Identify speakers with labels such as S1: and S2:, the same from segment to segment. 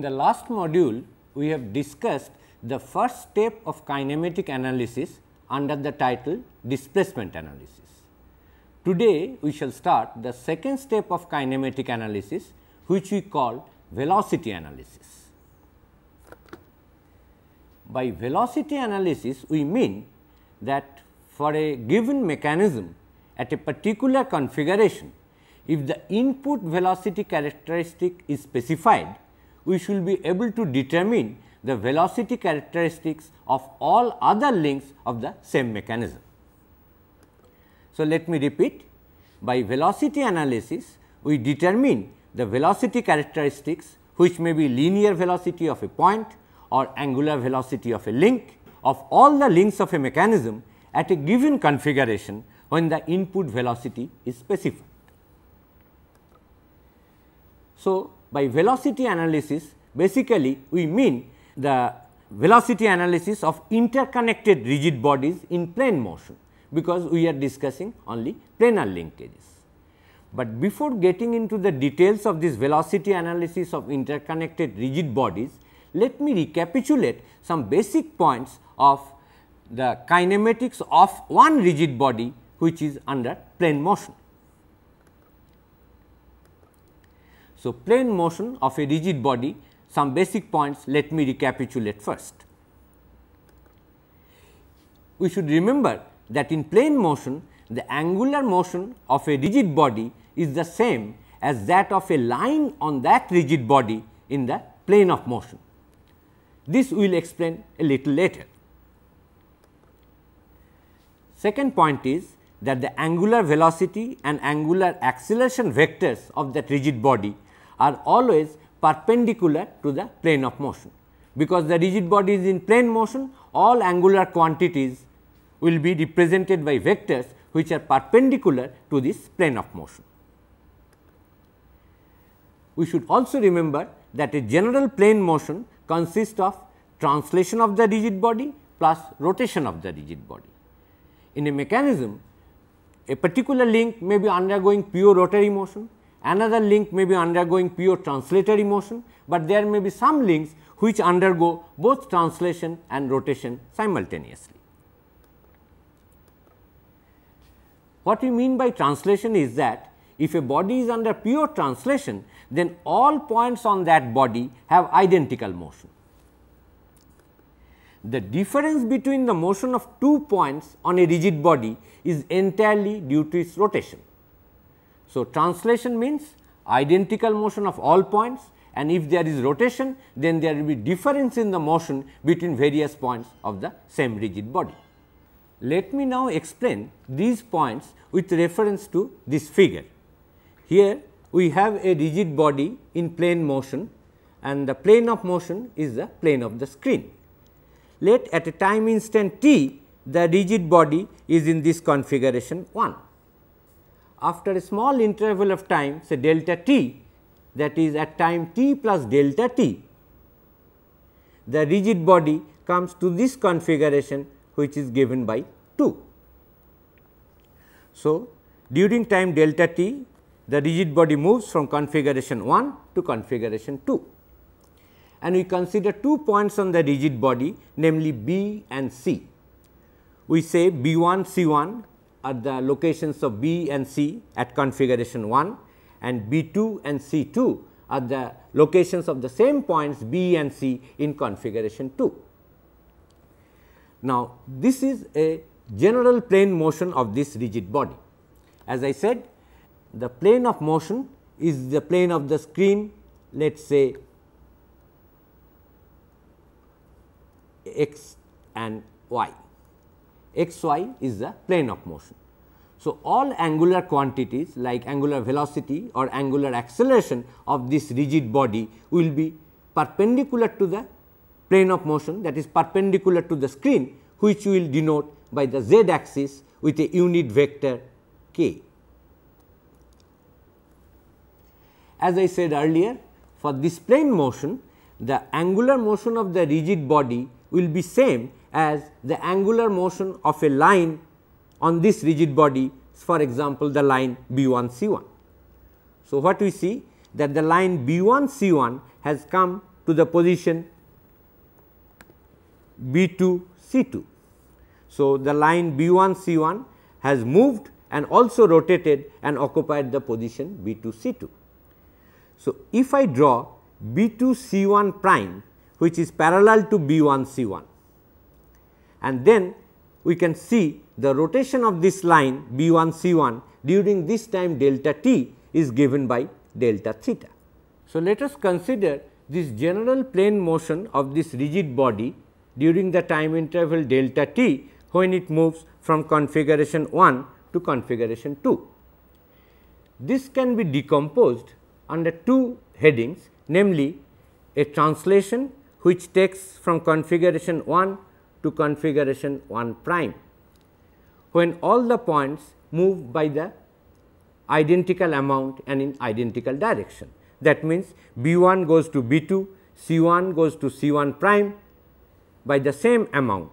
S1: the last module, we have discussed the first step of kinematic analysis under the title displacement analysis. Today, we shall start the second step of kinematic analysis, which we call velocity analysis. By velocity analysis, we mean that for a given mechanism at a particular configuration, if the input velocity characteristic is specified, we should be able to determine the velocity characteristics of all other links of the same mechanism. So, let me repeat, by velocity analysis, we determine the velocity characteristics which may be linear velocity of a point or angular velocity of a link of all the links of a mechanism at a given configuration when the input velocity is specified. So, by velocity analysis, basically we mean the velocity analysis of interconnected rigid bodies in plane motion, because we are discussing only planar linkages. But before getting into the details of this velocity analysis of interconnected rigid bodies, let me recapitulate some basic points of the kinematics of one rigid body which is under plane motion. So, plane motion of a rigid body, some basic points let me recapitulate first. We should remember that in plane motion, the angular motion of a rigid body is the same as that of a line on that rigid body in the plane of motion. This we will explain a little later. Second point is that the angular velocity and angular acceleration vectors of that rigid body are always perpendicular to the plane of motion. Because the rigid body is in plane motion, all angular quantities will be represented by vectors which are perpendicular to this plane of motion. We should also remember that a general plane motion consists of translation of the rigid body plus rotation of the rigid body. In a mechanism, a particular link may be undergoing pure rotary motion, another link may be undergoing pure translatory motion, but there may be some links which undergo both translation and rotation simultaneously. What we mean by translation is that if a body is under pure translation, then all points on that body have identical motion. The difference between the motion of two points on a rigid body is entirely due to its rotation. So, translation means identical motion of all points, and if there is rotation, then there will be difference in the motion between various points of the same rigid body. Let me now explain these points with reference to this figure. Here we have a rigid body in plane motion, and the plane of motion is the plane of the screen. Let at a time instant t, the rigid body is in this configuration 1. After a small interval of time, say delta t, that is at time t plus delta t, the rigid body comes to this configuration which is given by 2. So, during time delta t, the rigid body moves from configuration 1 to configuration 2. And we consider 2 points on the rigid body, namely B and C. We say B 1, C 1 are the locations of B and C at configuration 1, and B 2 and C 2 are the locations of the same points B and C in configuration 2. Now, this is a general plane motion of this rigid body. As I said, the plane of motion is the plane of the screen, let us say x and y. X y is the plane of motion. So, all angular quantities like angular velocity or angular acceleration of this rigid body will be perpendicular to the plane of motion, that is perpendicular to the screen, which we will denote by the z axis with a unit vector k. As I said earlier, for this plane motion, the angular motion of the rigid body will be same as the angular motion of a line on this rigid body, for example, the line B 1 C 1. So, what we see that the line B 1 C 1 has come to the position B2 C2. So, the line B1 C1 has moved and also rotated and occupied the position B2 C2. So, if I draw B2 C1 prime which is parallel to B1 C1, and then we can see the rotation of this line B1 C1 during this time delta t is given by delta theta. So, let us consider this general plane motion of this rigid body during the time interval delta t when it moves from configuration 1 to configuration 2. This can be decomposed under two headings, namely a translation which takes from configuration 1 to configuration 1 prime, when all the points move by the identical amount and in identical direction. That means, B1 goes to B2, C1 goes to C1 prime by the same amount.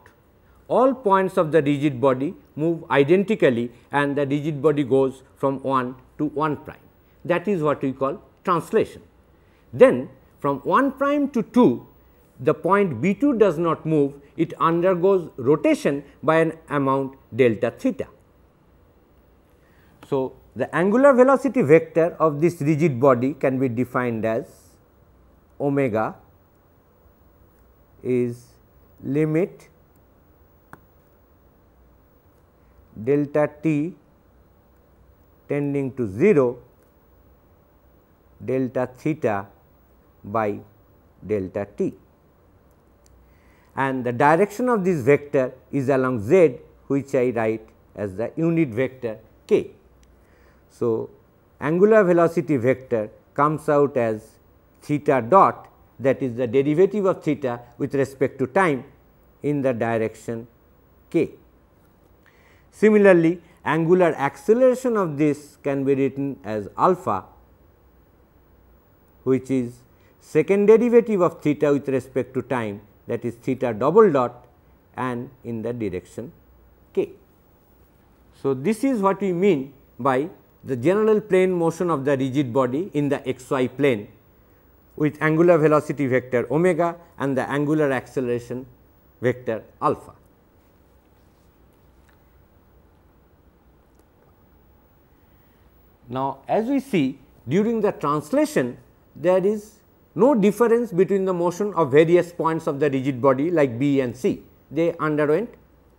S1: All points of the rigid body move identically and the rigid body goes from 1 to 1 prime. That is what we call translation. Then from 1 prime to 2, the point B2 does not move, it undergoes rotation by an amount delta theta. So, the angular velocity vector of this rigid body can be defined as omega is limit delta t tending to 0 delta theta by delta t, and the direction of this vector is along z, which I write as the unit vector k. So, angular velocity vector comes out as theta dot, that is the derivative of theta with respect to time in the direction k. Similarly, angular acceleration of this can be written as alpha, which is second derivative of theta with respect to time, that is theta double dot and in the direction k. So, this is what we mean by the general plane motion of the rigid body in the xy plane with angular velocity vector omega and the angular acceleration vector alpha. Now, as we see, during the translation there is no difference between the motion of various points of the rigid body like B and C, they underwent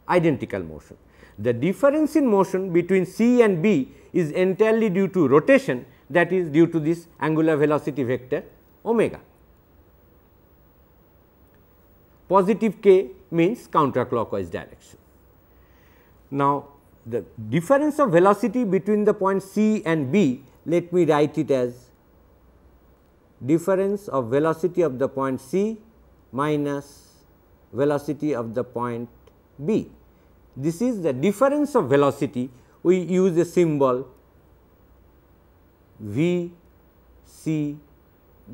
S1: identical motion. The difference in motion between C and B is entirely due to rotation, that is due to this angular velocity vector omega. Positive k means counterclockwise direction. Now, the difference of velocity between the points C and B, let me write it as difference of velocity of the point C minus velocity of the point B. This is the difference of velocity. We use a symbol V C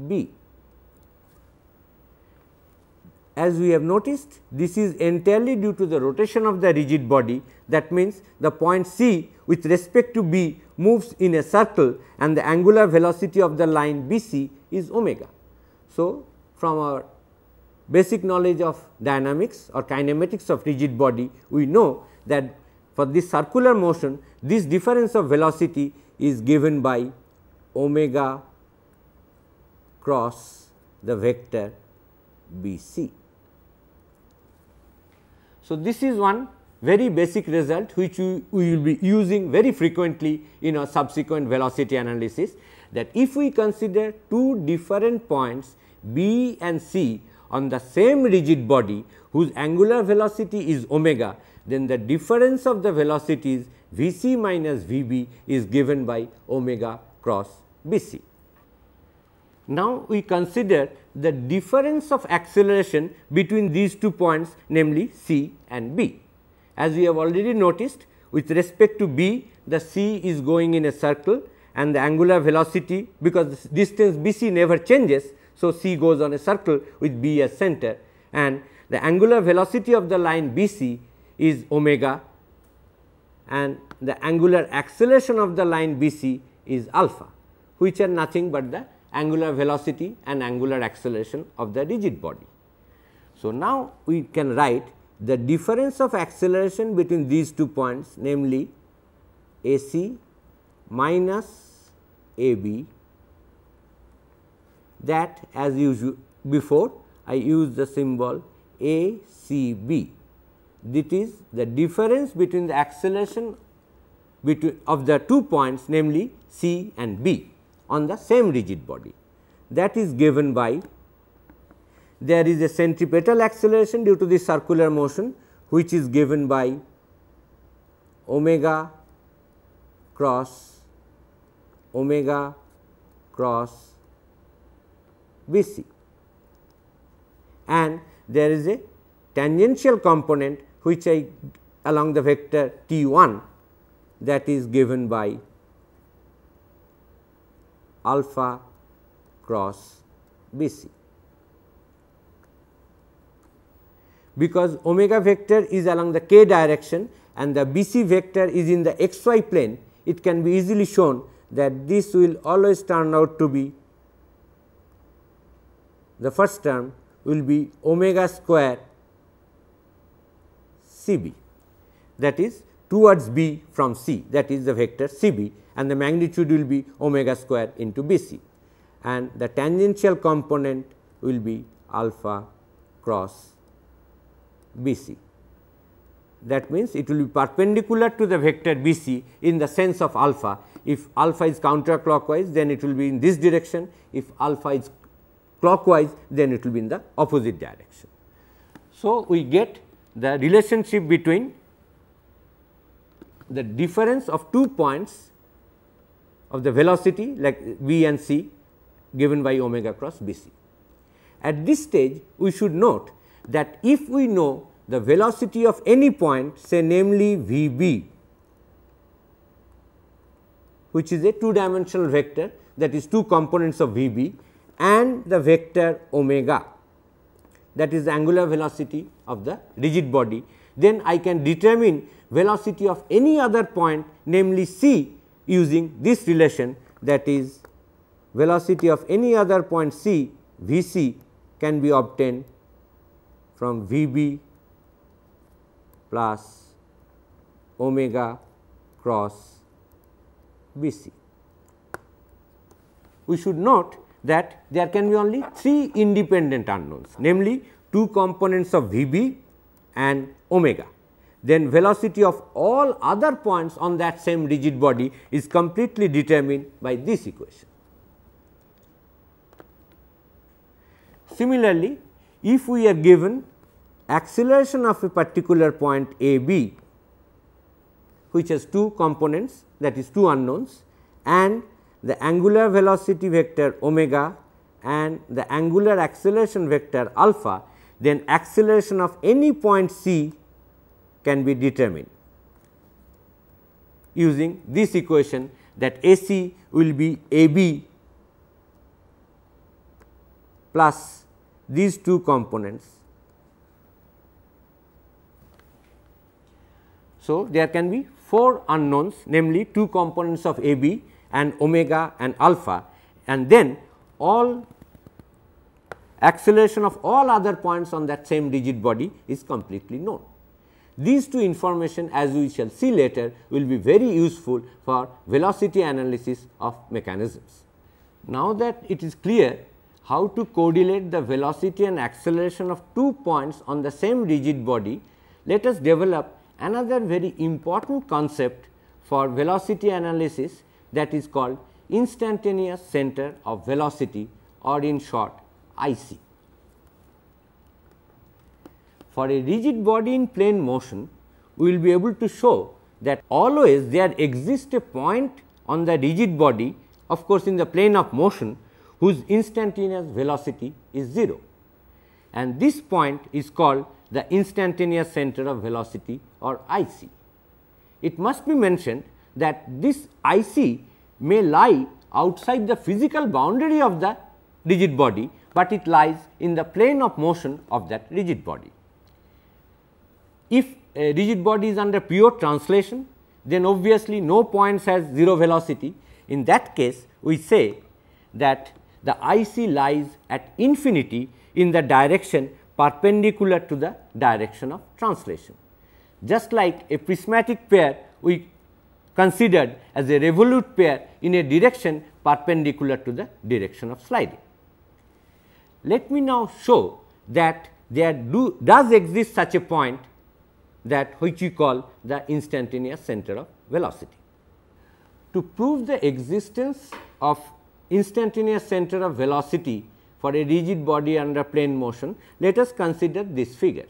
S1: B. As we have noticed, this is entirely due to the rotation of the rigid body. That means, the point C with respect to B moves in a circle and the angular velocity of the line B C is omega. So, from our basic knowledge of dynamics or kinematics of rigid body, we know that for this circular motion, this difference of velocity is given by omega cross the vector B C. So, this is one very basic result which we will be using very frequently in our subsequent velocity analysis, that if we consider two different points B and C on the same rigid body whose angular velocity is omega, then the difference of the velocities V C minus V B is given by omega cross B C. Now, we consider the difference of acceleration between these two points, namely C and B. As we have already noticed, with respect to B, the C is going in a circle and the angular velocity, because the distance B C never changes. So, C goes on a circle with B as center, and the angular velocity of the line B C is omega and the angular acceleration of the line B C is alpha, which are nothing but the angular velocity and angular acceleration of the rigid body. So, now we can write the difference of acceleration between these 2 points, namely A c minus A b, that as usual before I use the symbol A c b. This is the difference between the acceleration of the 2 points, namely C and B, on the same rigid body. That is given by, there is a centripetal acceleration due to the circular motion, which is given by omega cross B c, and there is a tangential component which I along the vector T 1, that is given by alpha cross B c. Because omega vector is along the k direction and the B c vector is in the x y plane, it can be easily shown that this will always turn out to be, the first term will be omega square C b, that is towards B from C, that is the vector C b, and the magnitude will be omega square into B c, and the tangential component will be alpha cross B c. That means, it will be perpendicular to the vector B c in the sense of alpha. If alpha is counterclockwise, then it will be in this direction. If alpha is clockwise, then it will be in the opposite direction. So, we get the relationship between the difference of 2 points of the velocity like B and C given by omega cross B c. At this stage, we should note that if we know the velocity of any point, say namely V b, which is a 2-dimensional vector, that is 2 components of V b, and the vector omega, that is the angular velocity of the rigid body, then I can determine velocity of any other point, namely C, using this relation, that is velocity of any other point C, V c, can be obtained from V b plus omega cross B c. We should note that there can be only 3 independent unknowns, namely 2 components of V b and omega. Then velocity of all other points on that same rigid body is completely determined by this equation. Similarly, if we are given acceleration of a particular point A b, which has 2 components, that is 2 unknowns, and the angular velocity vector omega and the angular acceleration vector alpha, then acceleration of any point C can be determined using this equation, that A c will be A b plus these 2 components. So, there can be 4 unknowns, namely 2 components of A b and omega and alpha, and then all acceleration of all other points on that same rigid body is completely known. These 2 information, as we shall see later, will be very useful for velocity analysis of mechanisms. Now that it is clear how to correlate the velocity and acceleration of 2 points on the same rigid body, let us develop another very important concept for velocity analysis, that is called instantaneous center of velocity, or in short IC. For a rigid body in plane motion, we will be able to show that always there exists a point on the rigid body, of course, in the plane of motion, whose instantaneous velocity is 0, and this point is called the instantaneous center of velocity, or IC. It must be mentioned that this IC may lie outside the physical boundary of the rigid body, but it lies in the plane of motion of that rigid body. If a rigid body is under pure translation, then obviously no points has 0 velocity. In that case, we say that the IC lies at infinity in the direction perpendicular to the direction of translation. Just like a prismatic pair we considered as a revolute pair in a direction perpendicular to the direction of sliding. Let me now show that there does exist such a point that which we call the instantaneous center of velocity. To prove the existence of instantaneous center of velocity for a rigid body under plane motion, let us consider this figure.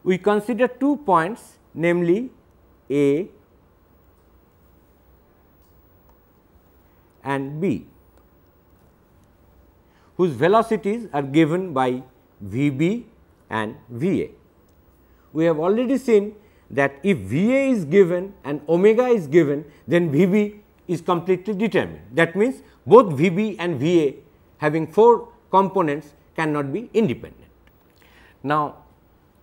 S1: We consider 2 points, namely A and B, whose velocities are given by V b and V a. We have already seen that if V a is given and omega is given, then V b is completely determined. That means, both V b and V a having 4 components cannot be independent. Now,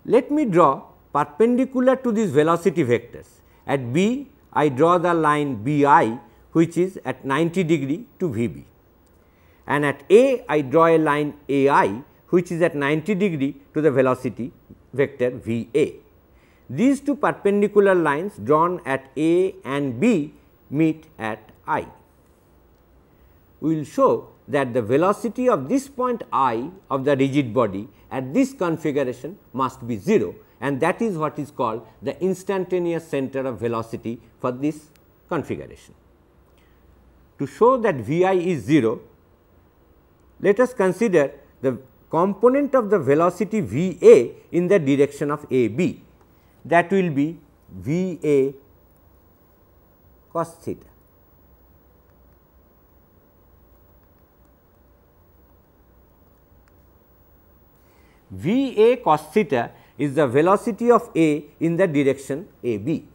S1: let me draw perpendicular to these velocity vectors. At B, I draw the line B I, which is at 90 degree to V b, and at A, I draw a line A I, which is at 90 degree to the velocity vector V a. These two perpendicular lines drawn at A and B meet at I. We will show that the velocity of this point I of the rigid body at this configuration must be 0, and that is what is called the instantaneous center of velocity for this configuration. To show that V I is 0, let us consider the component of the velocity V a in the direction of A b, that will be V a cos theta. V a cos theta is the velocity of A in the direction A b.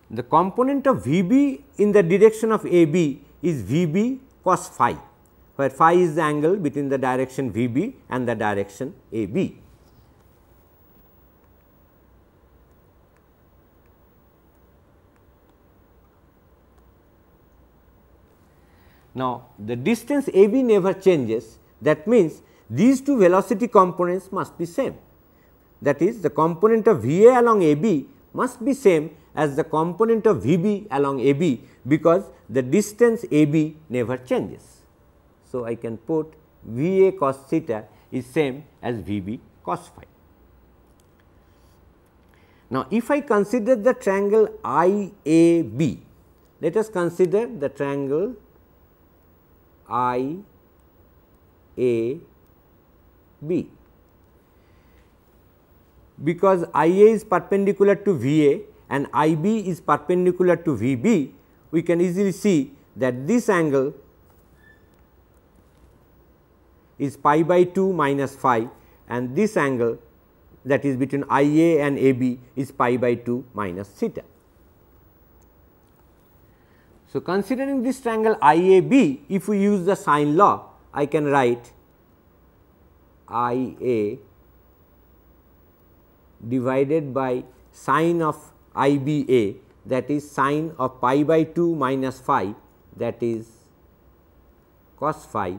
S1: The component of V b in the direction of A b is V b cos phi, where phi is the angle between the direction V b and the direction A b. Now, the distance A b never changes, that means, these two velocity components must be same. That is, the component of V a along A b must be same as the component of V b along A b, because the distance A b never changes. So, I can put V a cos theta is same as V b cos phi. Now, if I consider the triangle I A B, let us consider the triangle I A B. Because I A is perpendicular to V a and I B is perpendicular to V b, we can easily see that this angle is pi by 2 minus phi, and this angle, that is between I A and A B, is pi by 2 minus theta. So, considering this triangle I A B, if we use the sine law, I can write I A divided by sine of I B A, that is sine of pi by 2 minus phi, that is cos phi,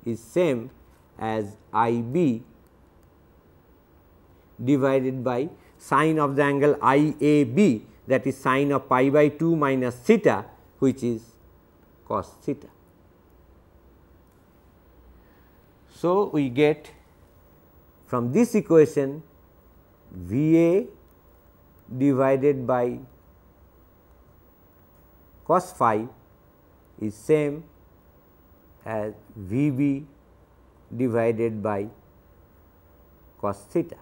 S1: is same as I B divided by sine of the angle I A B, that is sine of pi by 2 minus theta, which is cos theta. So, we get from this equation V a divided by cos phi is same as V b divided by cos theta,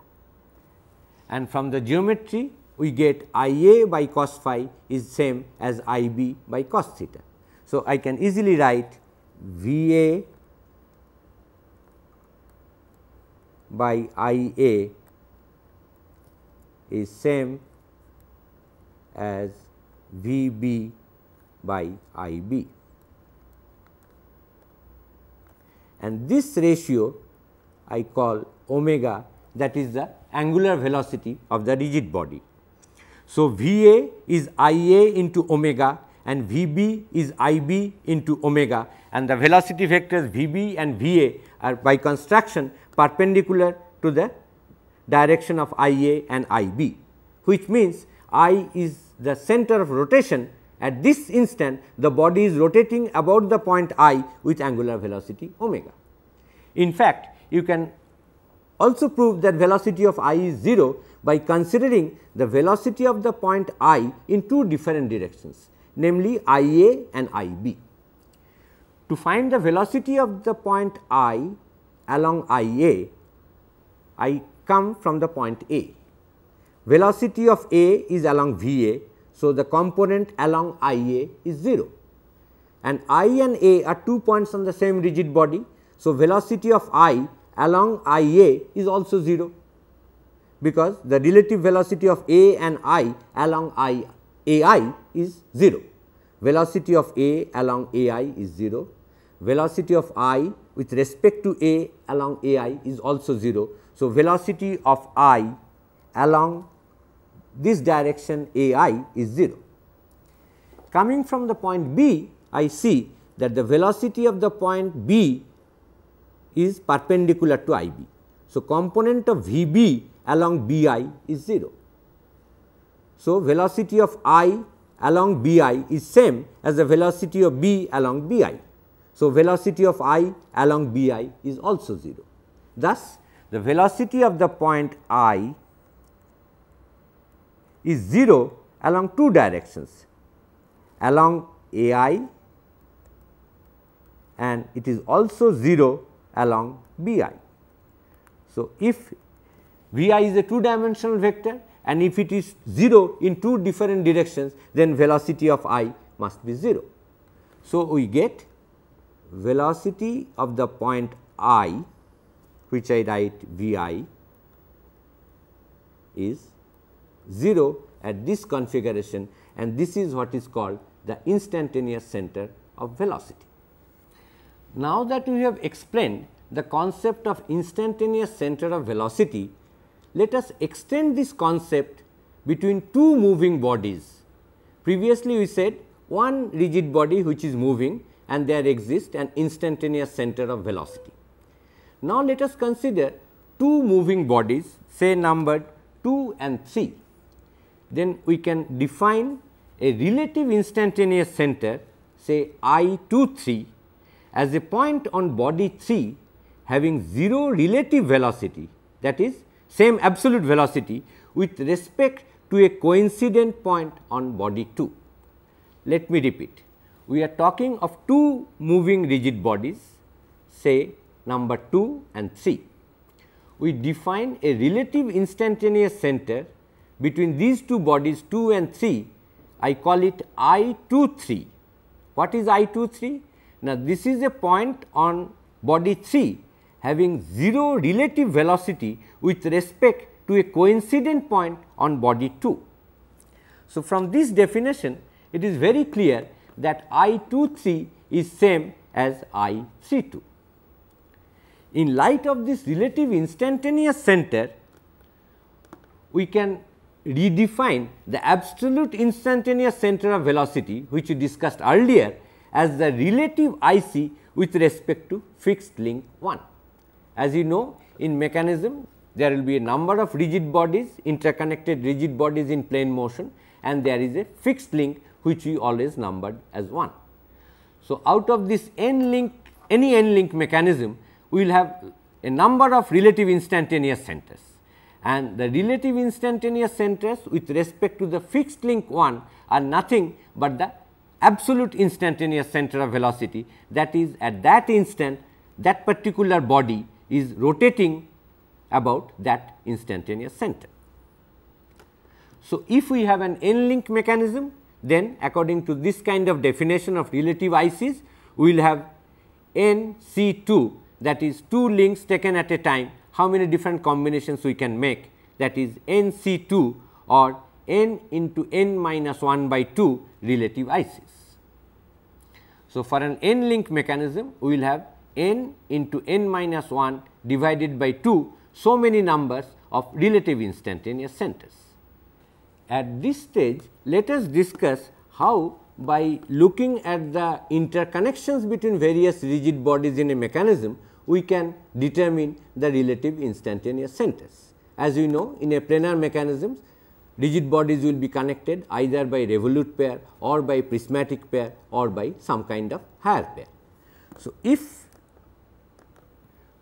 S1: and from the geometry we get I A by cos phi is same as I B by cos theta. So, I can easily write V a by I A is same as V b by I b, and this ratio I call omega, that is the angular velocity of the rigid body. So, V a is I A into omega, and Vb is Ib into omega, and the velocity vectors Vb and Va are by construction perpendicular to the direction of Ia and Ib, which means I is the center of rotation. At this instant, the body is rotating about the point I with angular velocity omega. In fact, you can also prove that velocity of I is 0 by considering the velocity of the point I in two different directions, namely Ia and Ib. To find the velocity of the point I along Ia, I come from the point A. Velocity of A is along Va, so the component along Ia is 0, and I and A are 2 points on the same rigid body. So, velocity of I along Ia is also 0, because the relative velocity of A and I along Ai is 0. Velocity of A along Ai is 0. Velocity of I with respect to A along Ai is also 0. So, velocity of I along this direction Ai is 0. Coming from the point B, I see that the velocity of the point B is perpendicular to Ib. So, component of Vb along Bi is 0. So, velocity of I along Bi is same as the velocity of B along Bi. So, velocity of I along Bi is also 0. Thus, the velocity of the point I is 0 along two directions, along Ai, and it is also 0 along Bi. So, if Vi is a two dimensional vector and if it is 0 in two different directions, then velocity of I must be 0. So, we get velocity of the point I, which I write Vi, is 0 at this configuration, and this is what is called the instantaneous center of velocity. Now that we have explained the concept of instantaneous center of velocity, let us extend this concept between two moving bodies. Previously, we said one rigid body which is moving and there exists an instantaneous center of velocity. Now, let us consider two moving bodies, say numbered 2 and 3. Then we can define a relative instantaneous center, say I 2 3, as a point on body 3 having 0 relative velocity, that is same absolute velocity with respect to a coincident point on body 2. Let me repeat, we are talking of two moving rigid bodies, say number 2 and 3. We define a relative instantaneous center between these two bodies 2 and 3. I call it I 2 3. What is I 2 3? Now, this is a point on body 3 having 0 relative velocity with respect to a coincident point on body 2. So, from this definition, it is very clear that I 2 3 is same as I 3 2. In light of this relative instantaneous center, we can redefine the absolute instantaneous center of velocity, which we discussed earlier, as the relative IC with respect to fixed link 1. As you know, in mechanism there will be a number of rigid bodies, interconnected rigid bodies in plane motion, and there is a fixed link which we always numbered as 1. So, out of this n link, any n link mechanism, we will have a number of relative instantaneous centers, and the relative instantaneous centers with respect to the fixed link 1 are nothing but the absolute instantaneous center of velocity, that is at that instant that particular body is rotating about that instantaneous center. So, if we have an n link mechanism, then according to this kind of definition of relative ICs, we will have n C 2, that is 2 links taken at a time. How many different combinations we can make, that is n C 2 or n into n minus 1 by 2 relative ICs. So, for an n link mechanism, we will have n into n minus 1 divided by 2 so many numbers of relative instantaneous centers. At this stage, let us discuss how by looking at the interconnections between various rigid bodies in a mechanism, we can determine the relative instantaneous centers. As we know, in a planar mechanism, rigid bodies will be connected either by revolute pair or by prismatic pair or by some kind of higher pair. So, if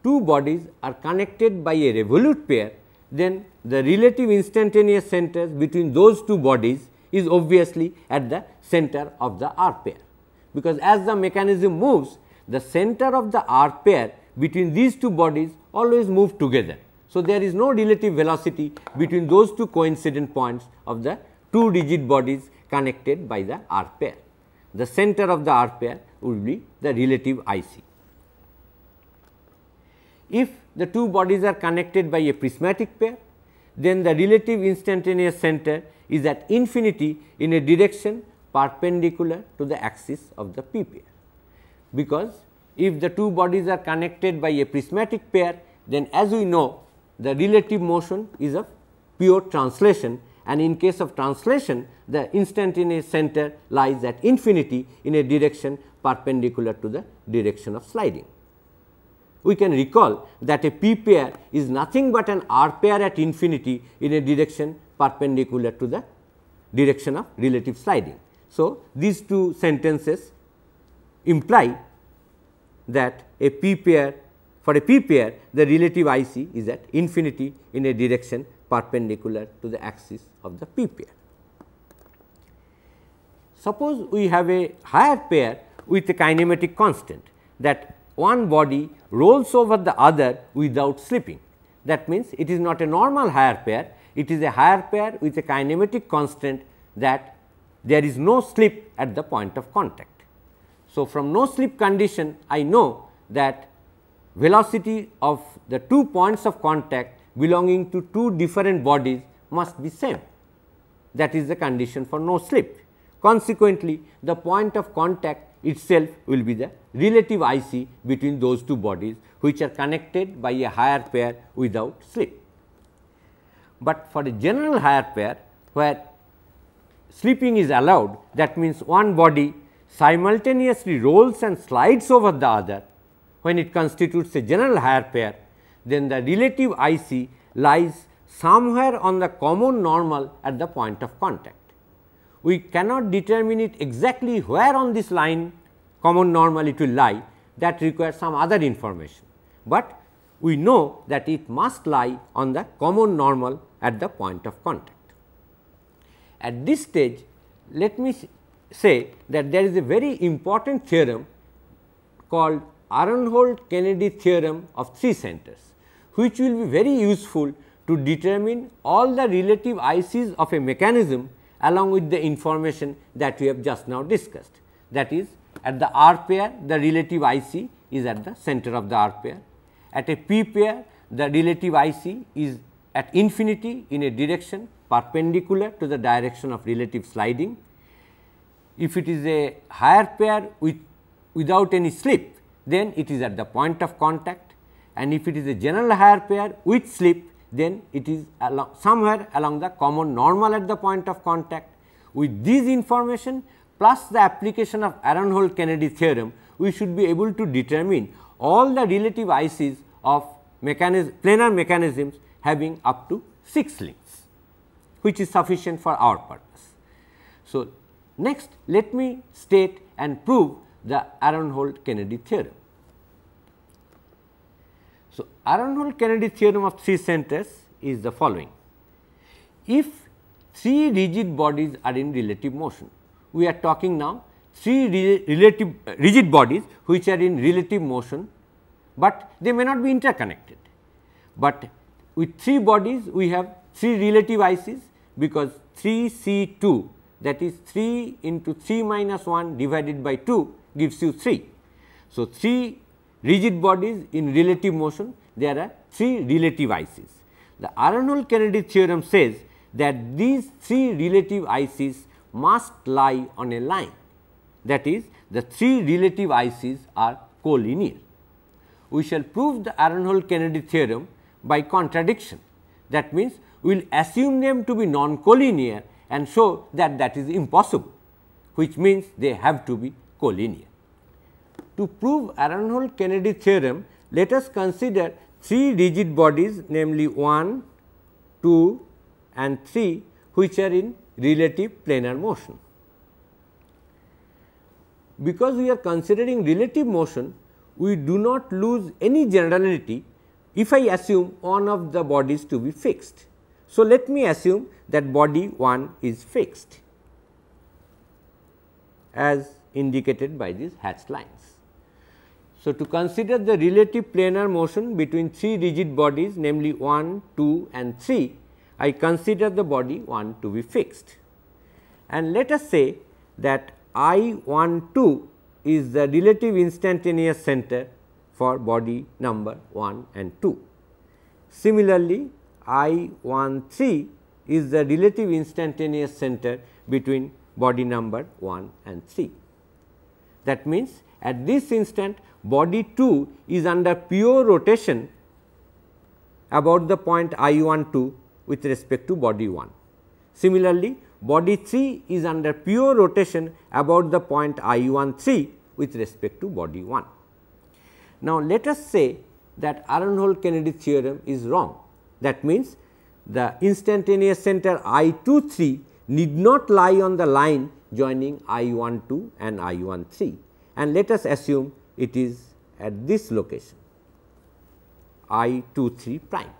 S1: two bodies are connected by a revolute pair, then the relative instantaneous centers between those two bodies is obviously at the center of the R pair, because as the mechanism moves, the center of the R pair between these two bodies always move together. So, there is no relative velocity between those two coincident points of the two rigid bodies connected by the R pair. The center of the R pair will be the relative IC. If the two bodies are connected by a prismatic pair, then the relative instantaneous center is at infinity in a direction perpendicular to the axis of the p pair, because if the two bodies are connected by a prismatic pair, then as we know, the relative motion is of pure translation, and in case of translation, the instantaneous center lies at infinity in a direction perpendicular to the direction of sliding. We can recall that a p pair is nothing but an R pair at infinity in a direction perpendicular to the direction of relative sliding. So, these two sentences imply that a p pair, for a p pair, the relative IC is at infinity in a direction perpendicular to the axis of the p pair. Suppose we have a higher pair with a kinematic constant, that one body rolls over the other without slipping. That means, it is not a normal higher pair, it is a higher pair with a kinematic constant that there is no slip at the point of contact. So, from no slip condition, I know that velocity of the 2 points of contact belonging to two different bodies must be same. That is the condition for no slip. Consequently, the point of contact itself will be the relative IC between those two bodies, which are connected by a higher pair without slip. But for a general higher pair, where slipping is allowed, that means one body simultaneously rolls and slides over the other, when it constitutes a general higher pair, then the relative IC lies somewhere on the common normal at the point of contact. We cannot determine it exactly where on this line common normal it will lie, that requires some other information, but we know that it must lie on the common normal at the point of contact. At this stage, let me say that there is a very important theorem called Aronhold-Kennedy theorem of 3 centers, which will be very useful to determine all the relative ICs of a mechanism along with the information that we have just now discussed. That is, at the R pair, the relative IC is at the center of the R pair. At a p pair, the relative IC is at infinity in a direction perpendicular to the direction of relative sliding. If it is a higher pair without any slip, then it is at the point of contact, and if it is a general higher pair with slip, then it is somewhere along the common normal at the point of contact. With these information plus the application of Aronhold-Kennedy theorem, we should be able to determine all the relative ICs of planar mechanisms having up to 6 links, which is sufficient for our purpose. So, next let me state and prove the Aronhold-Kennedy theorem. So, Aronhold-Kennedy theorem of 3 centers is the following. If 3 rigid bodies are in relative motion, we are talking now 3 rigid bodies which are in relative motion, but they may not be interconnected. But with 3 bodies we have 3 relative ICs, because 3 C2, that is 3 into 3 minus 1 divided by 2 gives you 3. So, 3 rigid bodies in relative motion, there are 3 relative ICs. The Aronhold-Kennedy theorem says that these 3 relative ICs must lie on a line, that is, the 3 relative ICs are collinear. We shall prove the Aronhold-Kennedy theorem by contradiction. That means, we will assume them to be non-collinear and show that that is impossible. which means they have to be collinear. To prove Aronhold-Kennedy theorem, let us consider 3 rigid bodies, namely 1, 2 and 3, which are in relative planar motion. Because we are considering relative motion, we do not lose any generality if I assume one of the bodies to be fixed. So, let me assume that body 1 is fixed as indicated by these hatched lines. So, to consider the relative planar motion between 3 rigid bodies, namely 1, 2 and 3, I consider the body 1 to be fixed. And let us say that I 1 2 is the relative instantaneous center for body number 1 and 2. Similarly, I 1 3 is the relative instantaneous center between body number 1 and 3. That means, at this instant body 2 is under pure rotation about the point I 1 2 with respect to body 1. Similarly, body 3 is under pure rotation about the point I 1 3 with respect to body 1. Now, let us say that Aronhold-Kennedy theorem is wrong. That means, the instantaneous center I 2 3 need not lie on the line joining I 1 2 and I 1 3, and let us assume it is at this location I 2 3 prime.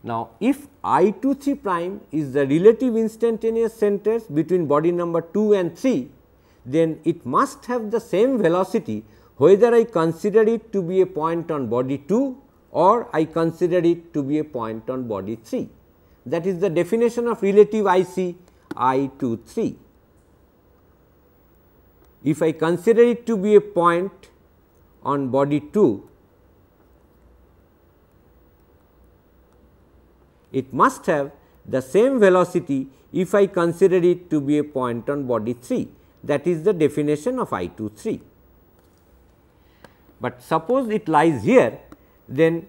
S1: Now, if I 2 3 prime is the relative instantaneous centers between body number 2 and 3, then it must have the same velocity whether I consider it to be a point on body 2 or I consider it to be a point on body 3. That is the definition of relative IC I 2 3. If I consider it to be a point on body 2, it must have the same velocity if I consider it to be a point on body 3. That is the definition of I 2 3. But suppose it lies here, then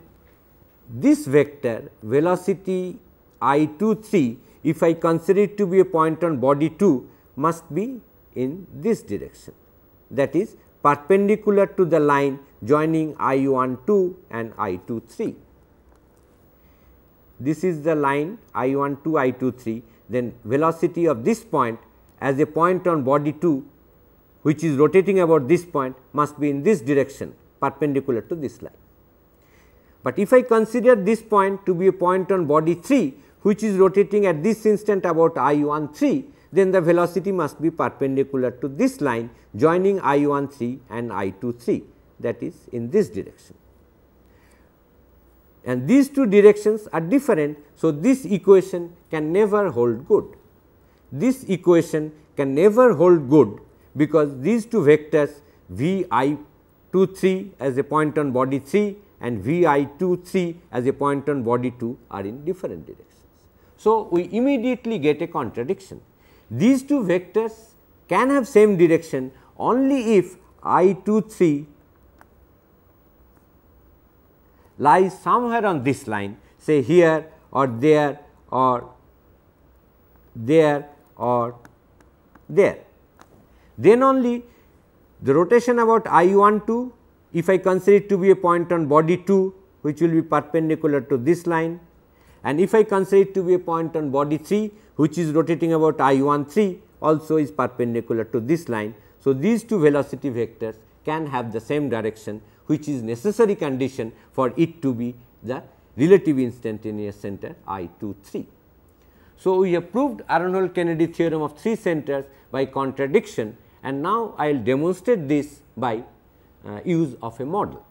S1: this vector velocity I 2 3, if I consider it to be a point on body 2, must be in this direction, that is perpendicular to the line joining I 1 2 and I 2 3. This is the line I 1 2 I 2 3, then velocity of this point as a point on body 2, which is rotating about this point, must be in this direction perpendicular to this line. But if I consider this point to be a point on body 3, which is rotating at this instant about I 1 3, then the velocity must be perpendicular to this line joining I 1 3 and I 2 3, that is in this direction. And these two directions are different. So, this equation can never hold good. This equation can never hold good because these two vectors V I 2 3 as a point on body 3 and V I 2 3 as a point on body 2 are in different directions. So, we immediately get a contradiction. These two vectors can have same direction only if I 2 3 lies somewhere on this line, say here or there or there or there. Then only the rotation about I 1 2, if I consider it to be a point on body 2, which will be perpendicular to this line, and if I consider it to be a point on body 3, which is rotating about I 1 3, also is perpendicular to this line. So, these two velocity vectors can have the same direction, which is necessary condition for it to be the relative instantaneous center I 2 3. So, we have proved Aronhold-Kennedy theorem of 3 centers by contradiction, and now I will demonstrate this by use of a model.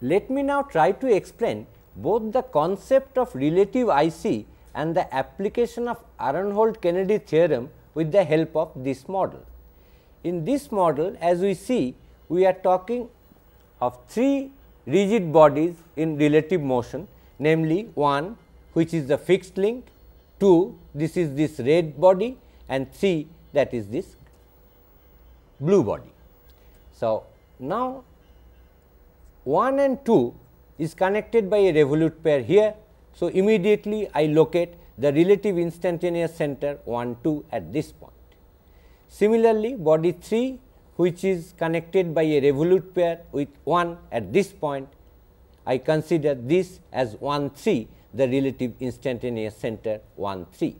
S1: Let me now try to explain both the concept of relative IC and the application of Aronhold-Kennedy theorem with the help of this model. In this model, as we see, we are talking of 3 rigid bodies in relative motion, namely 1 which is the fixed link, 2 this is this red body, and 3 that is this blue body. So, now 1 and 2 is connected by a revolute pair here. So, immediately I locate the relative instantaneous center 1 2 at this point. Similarly, body 3 which is connected by a revolute pair with 1 at this point, I consider this as 1 3, the relative instantaneous center 1 3.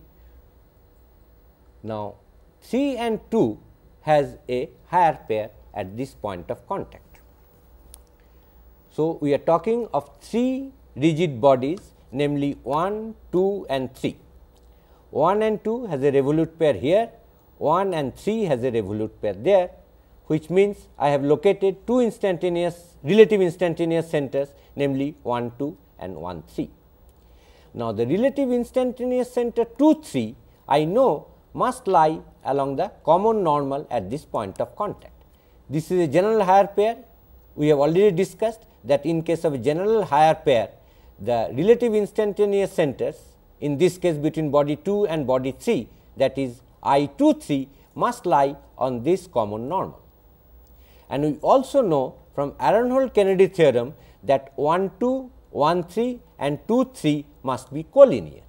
S1: Now, 3 and 2 has a higher pair at this point of contact. So, we are talking of 3 rigid bodies, namely 1, 2 and 3. 1 and 2 has a revolute pair here, 1 and 3 has a revolute pair there, which means I have located 2 relative instantaneous centers, namely 1 2 and 1 3. Now, the relative instantaneous center 2 3 I know must lie along the common normal at this point of contact. This is a general higher pair. We have already discussed that in case of a general higher pair, the relative instantaneous centers, in this case between body 2 and body 3, that is I 2 3, must lie on this common normal. And we also know from Aronhold-Kennedy theorem that 1 2, 1 3 and 2 3 must be collinear.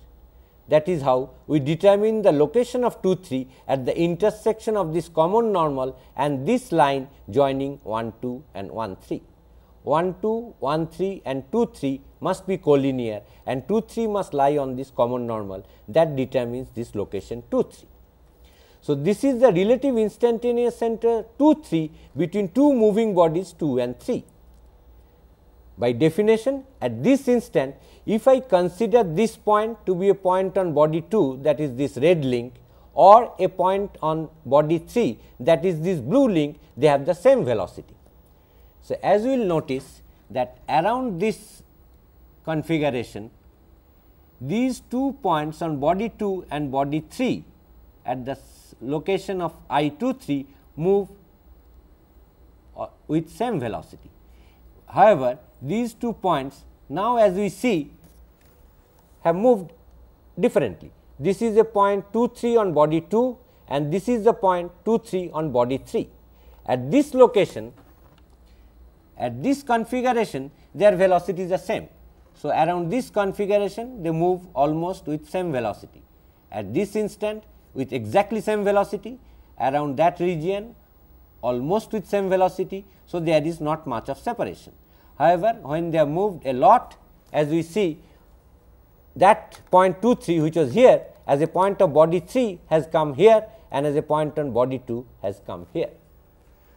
S1: That is how we determine the location of 2 3 at the intersection of this common normal and this line joining 1 2 and 1 3. 1 2, 1 3 and 2 3 must be collinear and 2 3 must lie on this common normal, that determines this location 2 3. So, this is the relative instantaneous center 2 3 between two moving bodies 2 and 3. By definition, at this instant, if I consider this point to be a point on body 2, that is this red link, or a point on body 3, that is this blue link, they have the same velocity. So, as we will notice that around this configuration, these 2 points on body 2 and body 3 at the location of I 2 3 move with same velocity. However, these 2 points now as we see have moved differently. This is a point 2 3 on body 2 and this is the point 2 3 on body 3. At this location, at this configuration, their velocities are same. So, around this configuration they move almost with same velocity. At this instant with exactly same velocity, around that region almost with same velocity. So, there is not much of separation. However, when they have moved a lot, as we see that point 2 3 which was here as a point of body 3 has come here and as a point on body 2 has come here.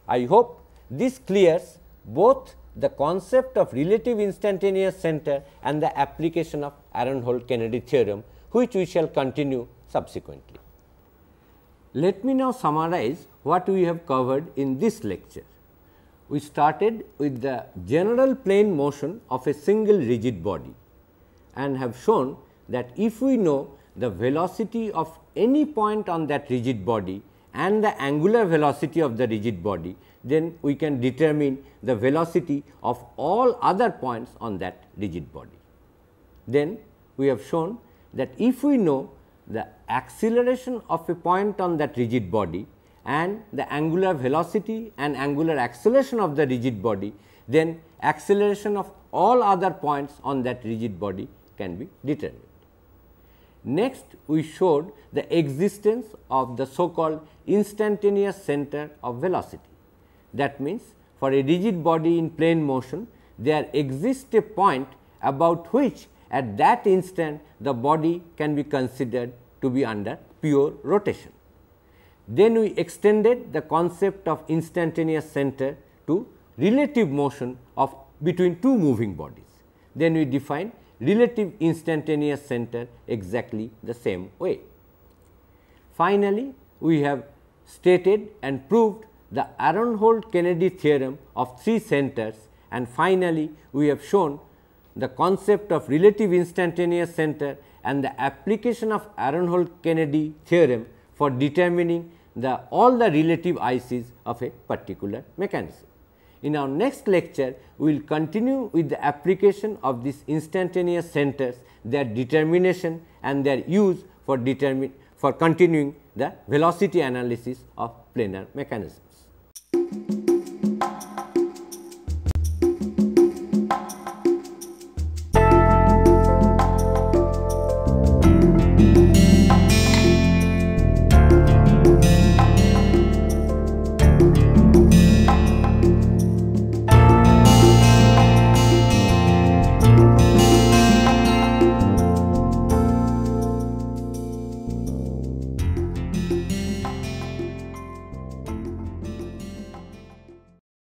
S1: I hope this clears both the concept of relative instantaneous center and the application of Aronhold-Kennedy theorem, which we shall continue subsequently. Let me now summarize what we have covered in this lecture. We started with the general plane motion of a single rigid body and have shown that if we know the velocity of any point on that rigid body and the angular velocity of the rigid body, then we can determine the velocity of all other points on that rigid body. Then we have shown that if we know the acceleration of a point on that rigid body and the angular velocity and angular acceleration of the rigid body, then acceleration of all other points on that rigid body can be determined. Next, we showed the existence of the so called instantaneous center of velocity. That means, for a rigid body in plane motion, there exists a point about which at that instant the body can be considered to be under pure rotation. Then we extended the concept of instantaneous center to relative motion of between two moving bodies. Then we define relative instantaneous center exactly the same way. Finally, we have stated and proved the Aronhold-Kennedy theorem of 3 centers, and finally, we have shown the concept of relative instantaneous center and the application of Aronhold-Kennedy theorem for determining all the relative ICs of a particular mechanism. In our next lecture, we will continue with the application of these instantaneous centers, their determination and their use for continuing the velocity analysis of planar mechanism.